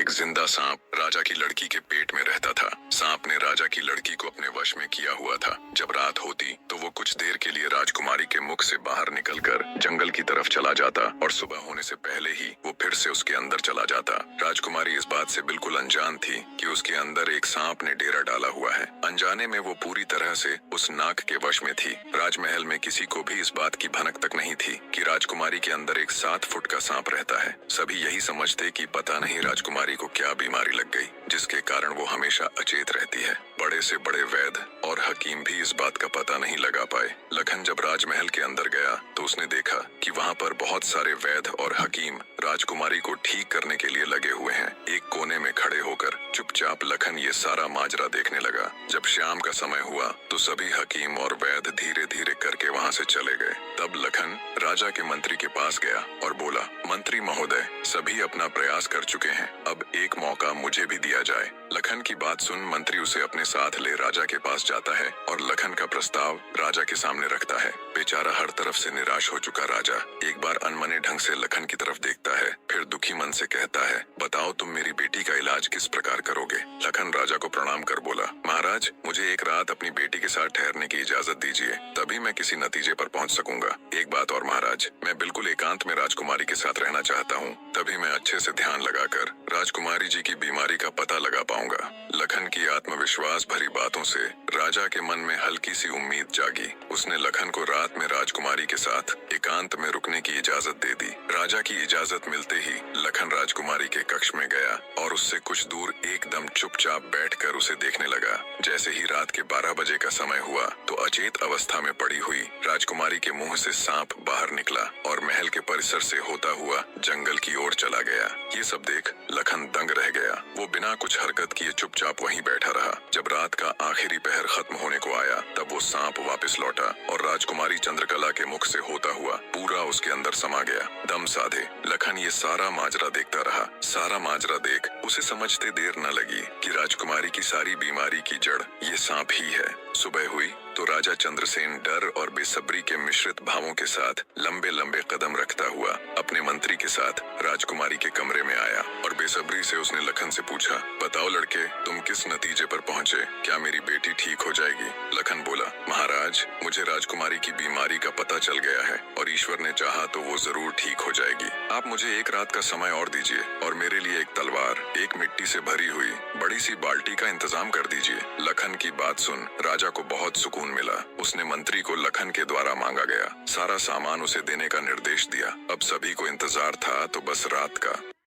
एक जिंदा सांप राजा की लड़की के पेट में रहता था। सांप ने राजा की लड़की को अपने वश में किया हुआ था। जब रात होती तो वो कुछ देर के लिए राजकुमारी के मुख से बाहर निकलकर जंगल की तरफ चला जाता और सुबह होने से पहले ही वो फिर से उसके अंदर चला जाता। राजकुमारी इस बात से बिल्कुल अनजान थी कि उसके अंदर एक सांप ने डेरा डाला हुआ है। अनजाने में वो पूरी तरह से उस नाग के वश में थी। राजमहल में किसी को भी इस बात की भनक तक नहीं थी कि राजकुमारी के अंदर एक 7 फुट का सांप रहता है। सभी यही समझते कि पता नहीं राजकुमारी को क्या बीमारी लग गई जिसके कारण वो हमेशा अचेत रहती है। बड़े से बड़े वैद्य और हकीम भी इस बात का पता नहीं लगा पाए। लखन जब राजमहल के अंदर गया तो उसने देखा कि वहाँ पर बहुत सारे वैद्य और हकीम राजकुमारी को ठीक करने के लिए लगे हुए हैं। एक कोने में खड़े होकर चुपचाप लखन ये सारा माजरा देखने लगा। जब शाम का समय हुआ तो सभी हकीम और वैद्य धीरे धीरे करके वहाँ से चले गए। तब लखन राजा के मंत्री के पास गया और बोला, मंत्री महोदय, सभी अपना प्रयास कर चुके हैं, अब एक मौका मुझे भी दिया जाए। लखन की बात सुन मंत्री उसे अपने साथ ले राजा के पास जाता है और लखन का प्रस्ताव राजा के सामने रखता है। बेचारा हर तरफ से निराश हो चुका राजा एक बार अनमने ढंग से लखन की तरफ देखता है, फिर दुखी मन से कहता है, बताओ तुम मेरी बेटी का इलाज किस प्रकार करोगे। लखन राजा को प्रणाम कर बोला, महाराज, मुझे एक रात अपनी बेटी के साथ ठहरने की इजाजत दीजिए, तभी मैं किसी नतीजे पर पहुंच सकूंगा। एक बात और महाराज, मैं बिल्कुल एकांत में राजकुमारी के साथ रहना चाहता हूँ, तभी मैं अच्छे से ध्यान लगाकर राजकुमारी जी की बीमारी का पता लगा पाऊंगा। लखन की आत्मविश्वास भरी बातों से राजा के मन में हल्की सी उम्मीद जागी। उसने लखन को रात में राजकुमारी के साथ एकांत में रुकने की इजाजत दे दी। राजा की इजाजत मिलते ही लखन राजकुमारी के कक्ष में गया और उससे कुछ दूर एकदम चुपचाप बैठकर उसे देखने लगा। जैसे ही रात के 12 बजे का समय हुआ तो अचेत अवस्था में पड़ी हुई राजकुमारी के मुंह से सांप बाहर निकला और महल के परिसर से होता हुआ जंगल की ओर चला गया। ये सब देख लखन दंग रह गया। वो बिना कुछ हरकत किए चुपचाप वहीं बैठा रहा। जब रात का आखिरी पहर खत्म होने को आया तब वो सांप वापस लौटा और राजकुमारी चंद्रकला के मुख से होता हुआ पूरा उसके अंदर समा गया। दम साधे लखन ये सारा माजरा देखता रहा। सारा माजरा देख उसे समझते देर न लगी कि राजकुमारी की सारी बीमारी की जड़ ये सांप ही है। सुबह हुई तो राजा चंद्रसेन डर और बेसब्री के मिश्रित भावों के साथ लंबे लंबे कदम रखता हुआ अपने मंत्री के साथ राजकुमारी के कमरे में आया और बेसब्री से उसने लखन से पूछा, बताओ लड़के, तुम किस नतीजे पर पहुंचे? क्या मेरी बेटी ठीक हो जाएगी? लखन बोला, महाराज, मुझे राजकुमारी की बीमारी का पता चल गया है और ईश्वर ने चाहा तो वो जरूर ठीक हो जाएगी। आप मुझे एक रात का समय और दीजिए और मेरे लिए एक तलवार, एक मिट्टी से भरी हुई बड़ी सी बाल्टी का इंतजाम कर दीजिए। लखन की बात सुन राजा को बहुत सुकून मिला। उसने मंत्री को लखन के द्वारा मांगा गया सारा सामान उसे देने का निर्देश दिया। अब सभी को इंतजार था तो बस रात का।